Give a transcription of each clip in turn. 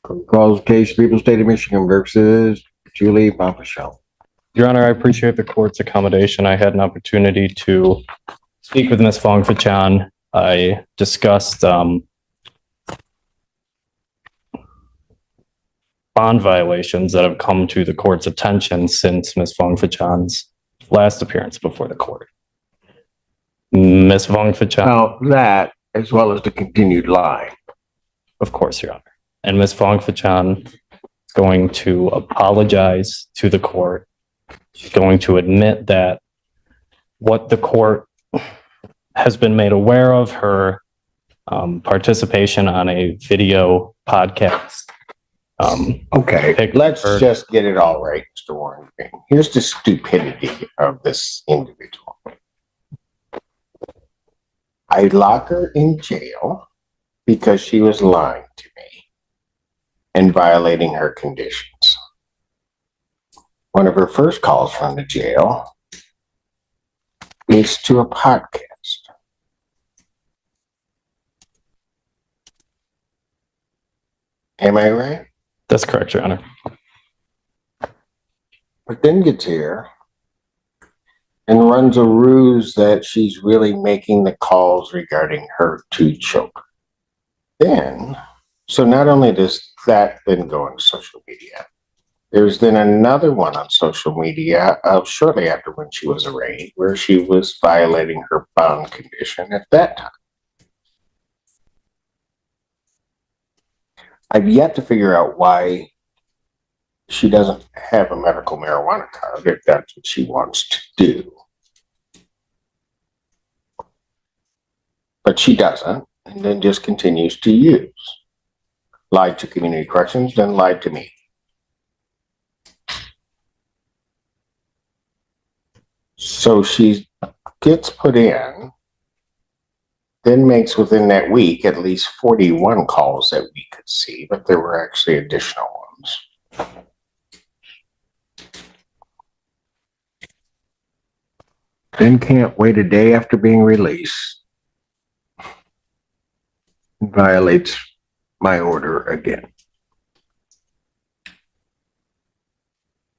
Calls case People State of Michigan versus Julie Bombashell. Your Honor, I appreciate the court's accommodation. I had an opportunity to speak with Ms. Fong-Fachan. I discussed bond violations that have come to the court's attention since Ms. Fong-Fachan's last appearance before the court. Ms. Fong-Fachan. Now that, as well as the continued lie. Of course, Your Honor. And Ms. Fong-Fachan is going to apologize to the court. She's going to admit that what the court has been made aware of, her participation on a video podcast. Okay, let's just get it all right, Mr. Warren. Here's the stupidity of this individual. I lock her in jail because she was lying to me and violating her conditions. One of her first calls from the jail is to a podcast. Am I right? That's correct, Your Honor. But then gets here and runs a ruse that she's really making the calls regarding her two children. Then, so not only does that then go on social media, there's then another one on social media shortly after when she was arraigned, where she was violating her bond condition at that time. I've yet to figure out why she doesn't have a medical marijuana card if that's what she wants to do. But she doesn't, and then just continues to use. Lied to community corrections, then lied to me. So she gets put in, then makes within that week at least 41 calls that we could see, but there were actually additional ones. Then can't wait a day after being released. Violates my order again.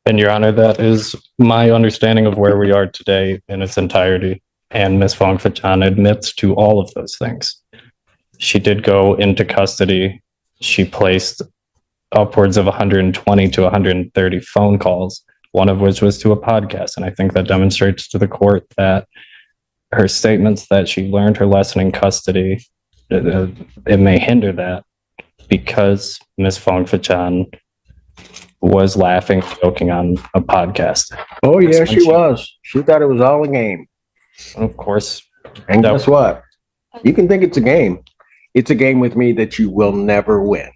And Your Honor, that is my understanding of where we are today in its entirety. And Ms. Fong-Fachan admits to all of those things. She did go into custody. She placed upwards of 120 to 130 phone calls, one of which was to a podcast. And I think that demonstrates to the court that her statements that she learned her lesson in custody, it may hinder that because Ms. Fong-Fachan was laughing, joking on a podcast. Oh, yeah, she was. She thought it was all a game. Of course. And guess what? You can think it's a game. It's a game with me that you will never win.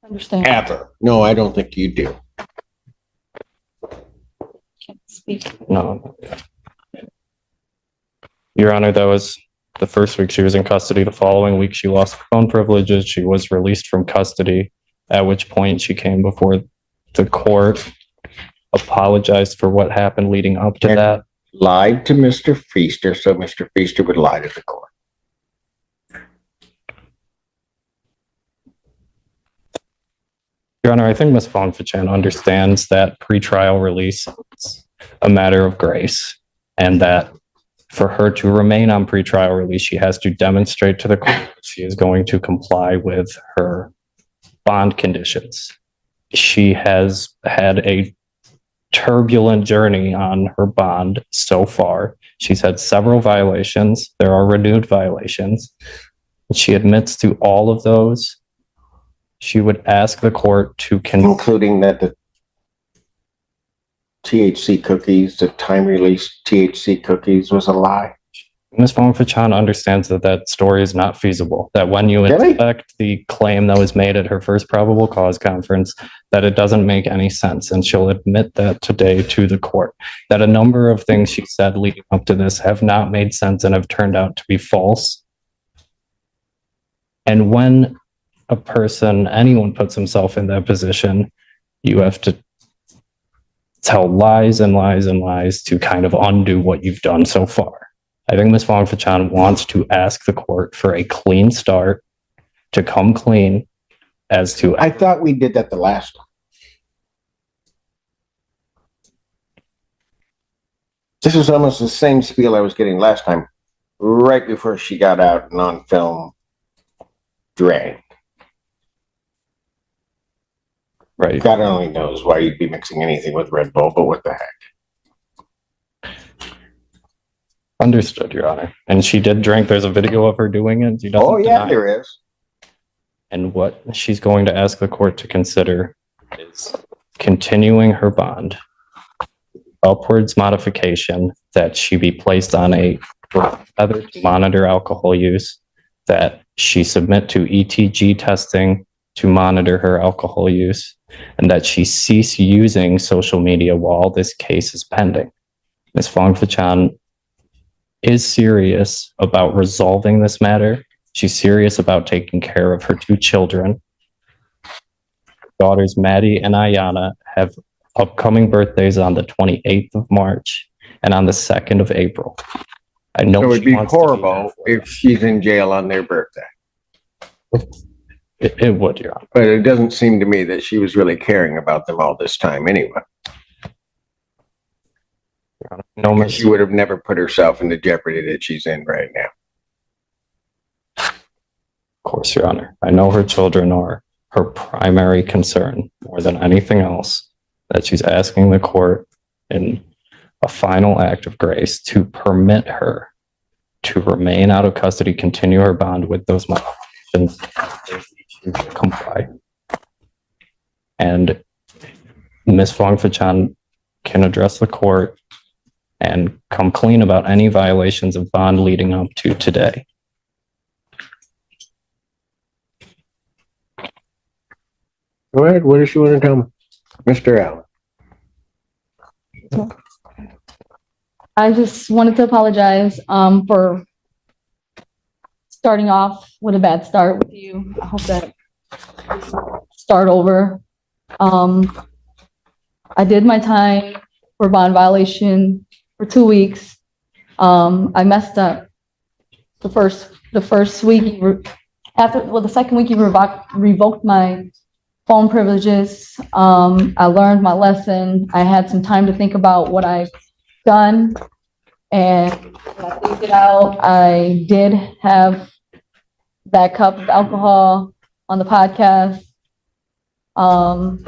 Understand. Ever. No, I don't think you do. Can't speak. No. Your Honor, that was the first week she was in custody. The following week, she lost phone privileges. She was released from custody, at which point she came before the court, apologized for what happened leading up to that. Lied to Mr. Feaster, so Mr. Feaster would lie to the court. Your Honor, I think Ms. Fong-Fachan understands that pretrial release is a matter of grace, and that for her to remain on pretrial release, she has to demonstrate to the court that she is going to comply with her bond conditions. She has had a turbulent journey on her bond so far. She's had several violations. There are renewed violations. She admits to all of those. She would ask the court to including that the THC cookies, the time release THC cookies was a lie. Ms. Fong-Fachan understands that that story is not feasible, that when you inspect the claim that was made at her first probable cause conference, that it doesn't make any sense. And she'll admit that today to the court, that a number of things she said leading up to this have not made sense and have turned out to be false. And when a person, anyone puts himself in that position, you have to tell lies and lies and lies to kind of undo what you've done so far. I think Ms. Fong-Fachan wants to ask the court for a clean start, to come clean, as to I thought we did that the last time. This is almost the same spiel I was getting last time, right before she got out and on film dragged. right. God only knows why you'd be mixing anything with Red Bull, but what the heck. Understood, Your Honor. And she did drink. There's a video of her doing it. She doesn't Oh, yeah, deny it. there is. And what she's going to ask the court to consider is continuing her bond, upwards modification, that she be placed on a other to monitor alcohol use, that she submit to ETG testing to monitor her alcohol use, and that she cease using social media while this case is pending. Ms. Fong-Fachan is serious about resolving this matter. She's serious about taking care of her two children. Daughters Maddie and Ayana have upcoming birthdays on the 28th of March and on the 2nd of April. I know So it'd she be wants to there horrible for them. if she's in jail on their birthday. It would, Your Honor. But it doesn't seem to me that she was really caring about them all this time anyway. Your Honor. No, Ms. She would have never put herself in the jeopardy that she's in right now. Of course, Your Honor. I know her children are her primary concern more than anything else, that she's asking the court in a final act of grace to permit her to remain out of custody, continue her bond with those modifications, to comply. And Ms. Fong-Fachan can address the court and come clean about any violations of bond leading up to today. Go ahead. What does she want to tell me? Mr. Allen. I just wanted to apologize for starting off with a bad start with you. I hope that start over. I did my time for bond violation for 2 weeks. I messed up the first week. The second week you revoked my phone privileges. I learned my lesson. I had some time to think about what I've done, and when I figured it out, I did have that cup of alcohol on the podcast. I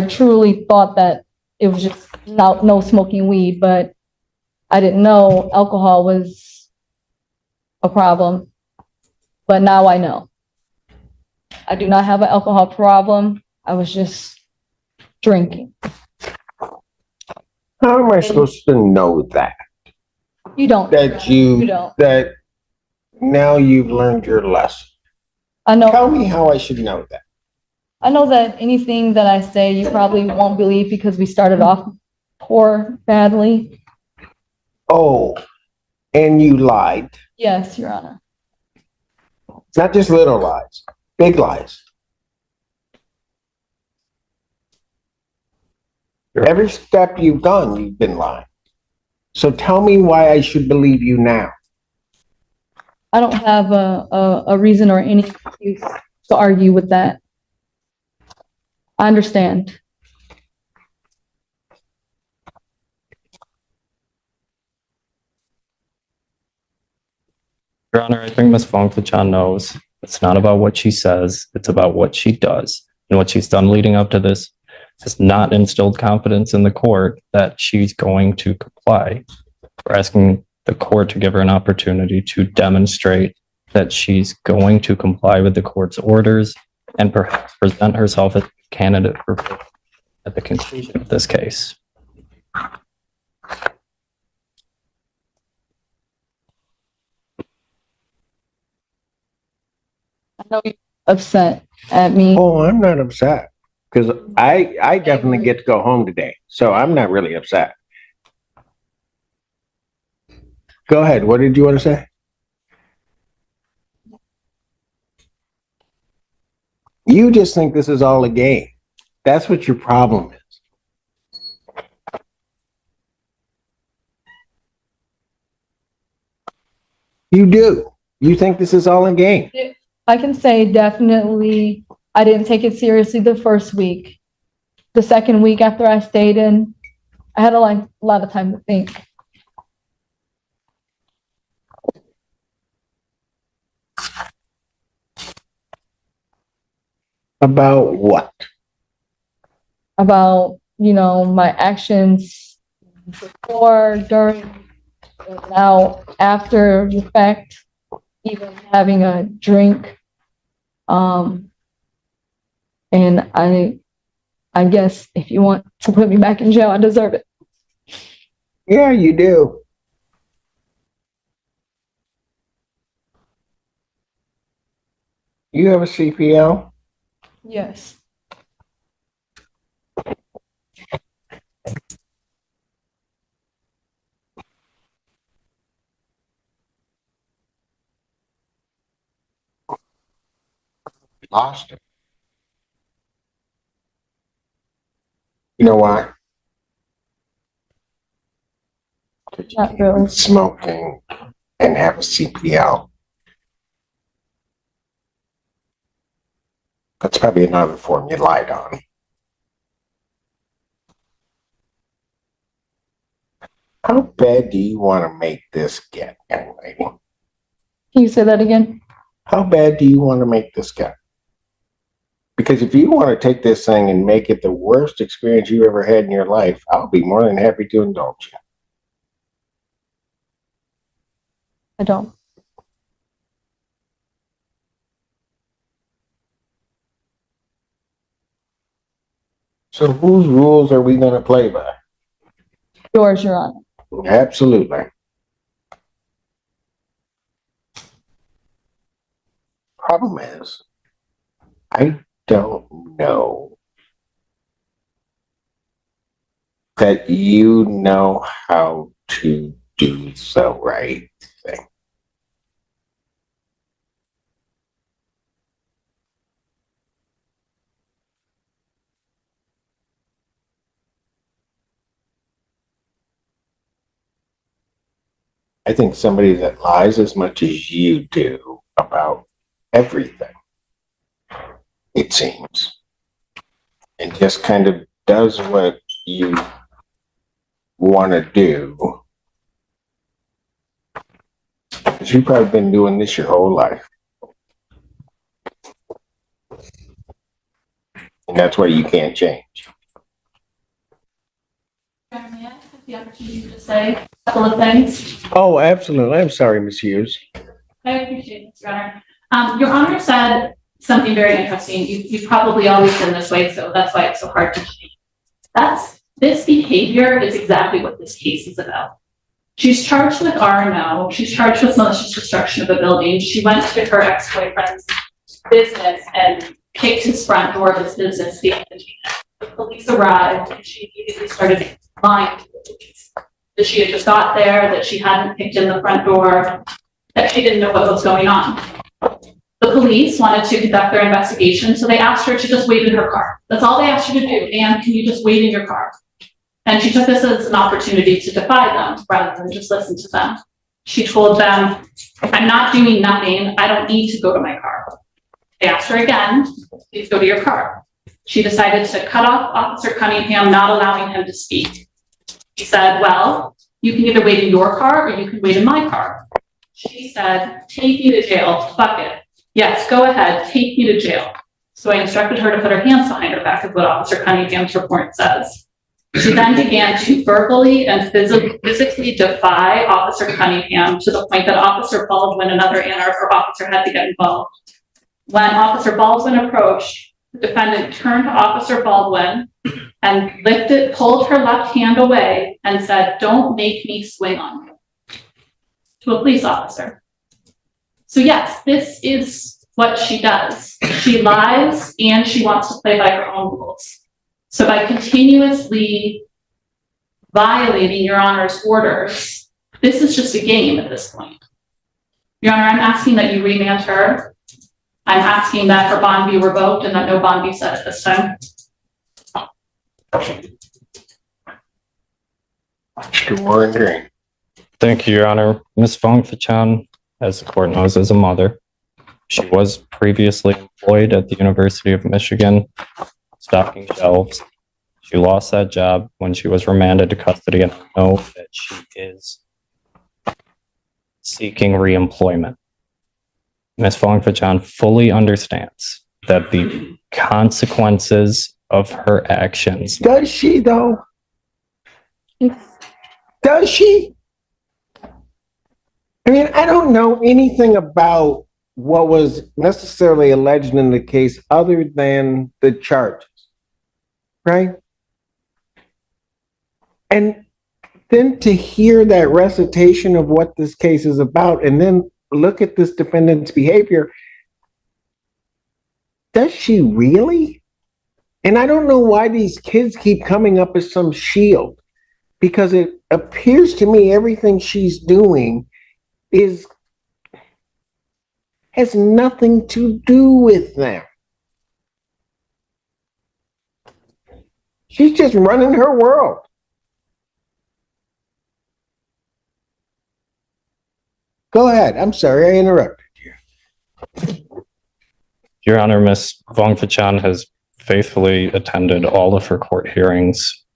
truly thought that it was just no smoking weed, but I didn't know alcohol was a problem. But now I know. I do not have an alcohol problem. I was just drinking. How am I supposed to know that? You don't. You don't. That now you've learned your lesson. I know. Tell me how I should know that. I know that anything that I say, you probably won't believe because we started off badly. Oh, and you lied. Yes, Your Honor. Not just little lies, big lies. Every step you've done, you've been lying. So tell me why I should believe you now. I don't have a reason or any excuse to argue with that. I understand. Your Honor, I think Ms. Fong-Fachan knows it's not about what she says, it's about what she does. And what she's done leading up to this has not instilled confidence in the court that she's going to comply. We're asking the court to give her an opportunity to demonstrate that she's going to comply with the court's orders and perhaps present herself as a candidate for at the conclusion of this case. I know you're upset at me. Oh, I'm not upset because I definitely get to go home today. So I'm not really upset. Go ahead. What did you want to say? You just think this is all a game. That's what your problem is. You do. You think this is all a game. I can say definitely I didn't take it seriously the first week. The second week after I stayed in, I had a lot of time to think. About what? About, my actions before, during, and now after the fact, even having a drink. And I guess if you want to put me back in jail, I deserve it. Yeah, you do. You have a CPL? Yes. Lost it. You know why? Not really. Smoking and have a CPL. That's probably another form you lied on. How bad do you want to make this get, young lady? Can you say that again? How bad do you want to make this get? Because if you want to take this thing and make it the worst experience you ever had in your life, I'll be more than happy to indulge you. I don't. So whose rules are we going to play by? Yours, Your Honor. Absolutely. Problem is, I don't know that you know how to do the right thing. I think somebody that lies as much as you do about everything, it seems, and just kind of does what you want to do. Because you've probably been doing this your whole life. And that's why you can't change. May I have the opportunity to say a couple of things? Oh, absolutely. I'm sorry, Ms. Hughes. I appreciate it, Your Honor. Your Honor said something very interesting. You've probably always been this way, so that's why it's so hard to change. This behavior is exactly what this case is about. She's charged with R&O. She's charged with malicious destruction of a building. She went to her ex-boyfriend's business and kicked his front door of his business. The police arrived and she immediately started lying to the police. That she had just got there, that she hadn't kicked in the front door, that she didn't know what was going on. The police wanted to conduct their investigation, so they asked her to just wait in her car. That's all they asked her to do. And can you just wait in your car? And she took this as an opportunity to defy them rather than just listen to them. She told them, I'm not doing nothing. I don't need to go to my car. They asked her again, please go to your car. She decided to cut off Officer Cunningham, not allowing him to speak. He said, well, you can either wait in your car or you can wait in my car. She said, take me to jail, fuck it. Yes, go ahead, take me to jail. So I instructed her to put her hands behind her back, is what Officer Cunningham's report says. She then began to verbally and physically defy Officer Cunningham to the point that Officer Baldwin, another Ann Arbor officer, had to get involved. When Officer Baldwin approached, the defendant turned to Officer Baldwin and pulled her left hand away and said, don't make me swing on you, to a police officer. So yes, this is what she does. She lies and she wants to play by her own rules. So by continuously violating Your Honor's orders, this is just a game at this point. Your Honor, I'm asking that you remand her. I'm asking that her bond be revoked and that no bond be set at this time. Mr. Warren Green. Thank you, Your Honor. Ms. Fong Fachan, as the court knows, is a mother. She was previously employed at the University of Michigan, stocking shelves. She lost that job when she was remanded to custody, and I know that she is seeking reemployment. Ms. Fong-Fachan fully understands that the consequences of her actions. Does she though? It's- Does she? I mean, I don't know anything about what was necessarily alleged in the case other than the charges, right? And then to hear that recitation of what this case is about and then look at this defendant's behavior, does she really? And I don't know why these kids keep coming up as some shield, because it appears to me everything she's doing has nothing to do with them. She's just running her world. Go ahead. I'm sorry I interrupted you. Your Honor, Ms. Fong-Fachan has faithfully attended all of her court hearings.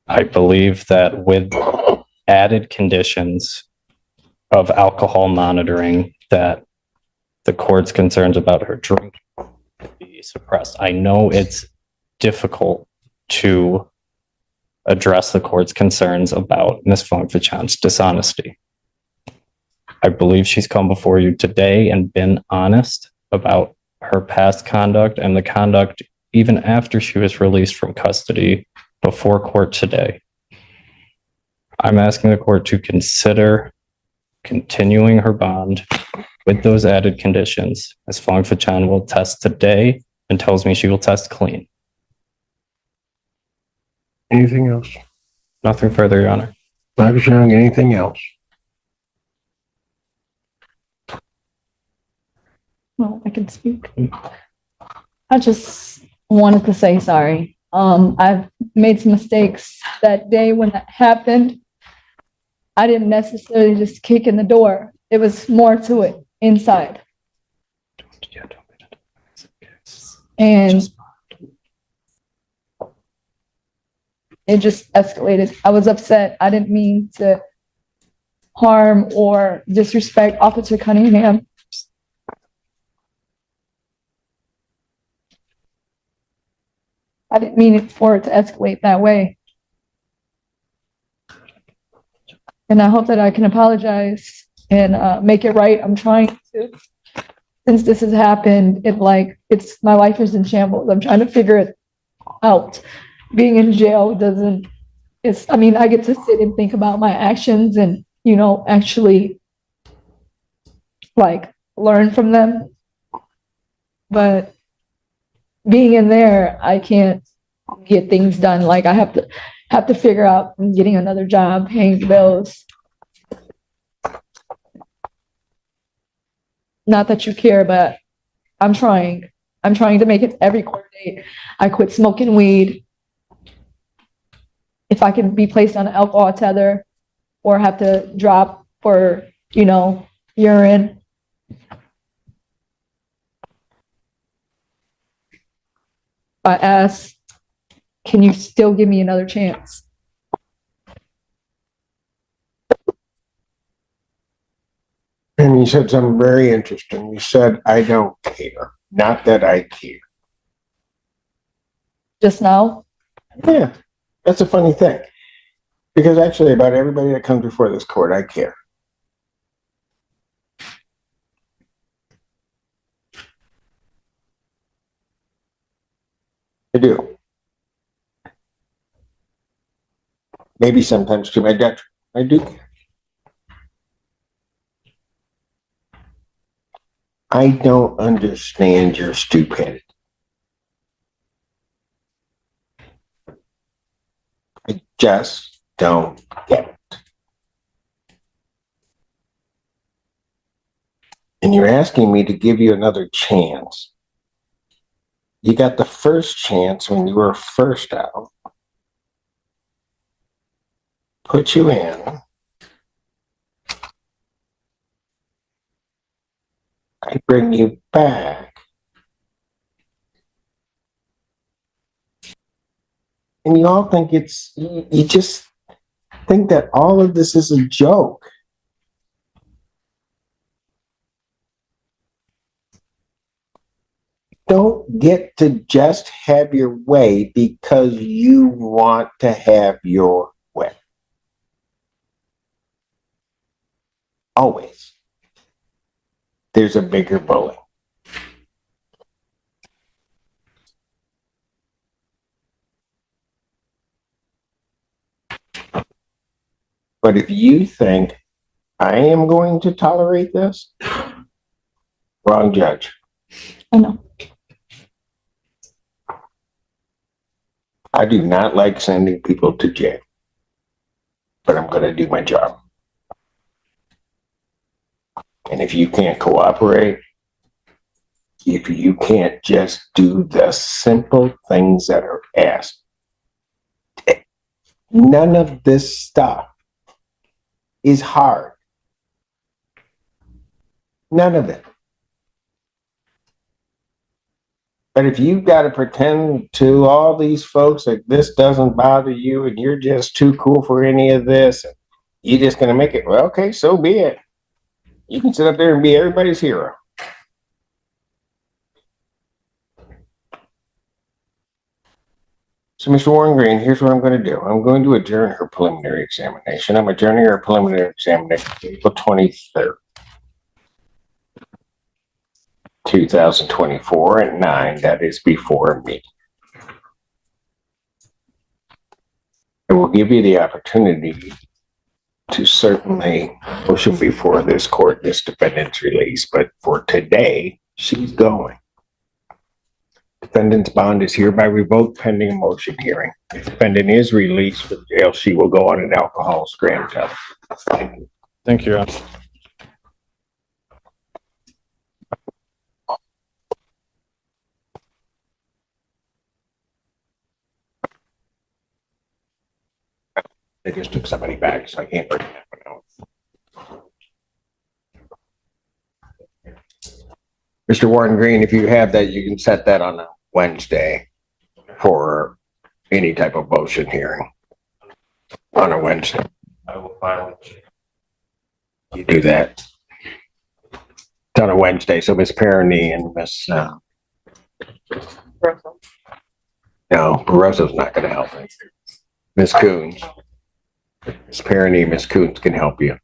I believe that with added conditions of alcohol monitoring, that the court's concerns about her drinking be suppressed. I know it's difficult to address the court's concerns about Ms. Fong-Fachan's dishonesty. I believe she's come before you today and been honest about her past conduct and the conduct even after she was released from custody before court today. I'm asking the court to consider continuing her bond with those added conditions. Ms. Fong-Fachan will test today and tells me she will test clean. Anything else? Nothing further, Your Honor. Dr. Young, anything else? Well, I can speak. I just wanted to say sorry. I've made some mistakes that day when that happened. I didn't necessarily just kick in the door. It was more to it inside. And it just escalated. I was upset. I didn't mean to harm or disrespect Officer Cunningham. I didn't mean it for it to escalate that way. And I hope that I can apologize and make it right. I'm trying to. Since this has happened, it's my life is in shambles. I'm trying to figure it out. Being in jail I get to sit and think about my actions and, actually learn from them. But being in there, I can't get things done. I have to figure out getting another job, paying the bills. Not that you care, but I'm trying. I'm trying to make it every court date. I quit smoking weed. If I can be placed on an alcohol tether or have to drop for, urine. I asked, can you still give me another chance? And you said something very interesting. You said, I don't care. Not that I care. Just now? Yeah, that's a funny thing. Because actually, about everybody that comes before this court, I care. I do. Maybe sometimes to my detriment. I do care. I don't understand your stupidity. I just don't get it. And you're asking me to give you another chance. You got the first chance when you were first out. Put you in. I bring you back. And you all think you just think that all of this is a joke. Don't get to just have your way because you want to have your way. Always. There's a bigger bully. But if you think I am going to tolerate this, wrong judge. I know. I do not like sending people to jail, but I'm going to do my job. And if you can't cooperate, if you can't just do the simple things that are asked, none of this stuff is hard. None of it. But if you've got to pretend to all these folks that this doesn't bother you and you're just too cool for any of this, and you're just going to make it, well, okay, so be it. You can sit up there and be everybody's hero. So, Mr. Warren Green, here's what I'm going to do. I'm going to adjourn her preliminary examination. I'm adjourning her preliminary examination April 23rd, 2024 at 9. That is before me. It will give you the opportunity to certainly motion before this court this defendant's release. But for today, she's going. Defendant's bond is hereby revoked pending a motion hearing. If defendant is released from jail, she will go on an alcohol scram test. Thank you. Thank you, Your Honor. They just took somebody back, so I can't bring that one out. Mr. Warren Green, if you have that, you can set that on a Wednesday for any type of motion hearing. On a Wednesday. I will file it. You do that. It's on a Wednesday, so Miss Perroni and Miss no, Barroso's not going to help me. Miss Coons. Miss Perroni, Miss Coons can help you.